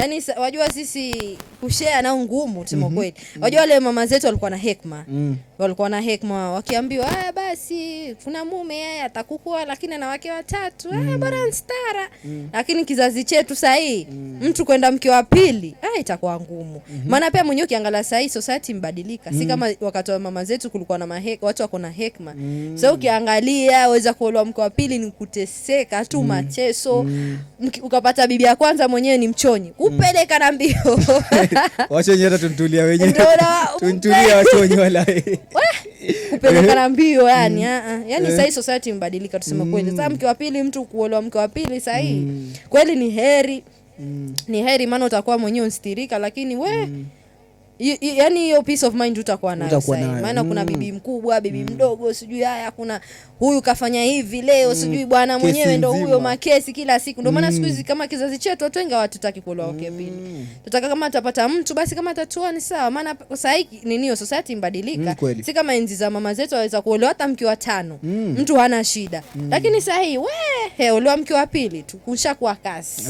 Yani wajua sisi kushare nao ngumu tuseme kweli. Wajua wale mama zetu walikuwa na hekima. Walikuwa na hekima wakiambiwa basi kuna mume yeye atakukua lakini ana wake watatu. Bora nstara. Lakini kizazi chetu sasa hii mtu kwenda mke wa pili itakuwa ngumu. Maana pia mwenyewe ukiangalia sasa hii society mbadilika. Si kama wakati wa mama zetu kulikuwa na watu wako na hekima. Sasa ukiangalia waweza kuolewa mke wa pili ni kuteseka tu mateso. Ukapata bibi ya kwanza mwenyewe ni mchonyi. Upeleka na mbio. Wachonyi hata tuntulia wenyewe. Tuntulia wachonyi wala. Kupeleka na mbio yani. Yani sasa hii society mbadilika tuseme kweli. Sasa mke wa pili mtu kuolewa mke wa pili sasa hii. Kweli ni heri. Ni heri maana utakuwa mwenyewe unstirika lakini yani hiyo peace of mind utakuwa nayo sasa. Maana kuna bibi mkubwa, bibi mdogo, sijui kuna huyu kafanya hivi leo, sijui bwana mwenyewe ndo huyo makesi kila siku. Ndio maana siku hizi kama kizazi chetu watu wengi hawatutaki kuolewa wake pili. Tutaka kama atapata mtu basi kama atatoa ni sawa. Maana sasa hii nini society mbadilika. Si kama enzi za mama zetu waweza kuolewa hata mke wa 5. Mtu hana shida. Lakini sasa hii olewa mke wa pili tu kushakuwa kasi.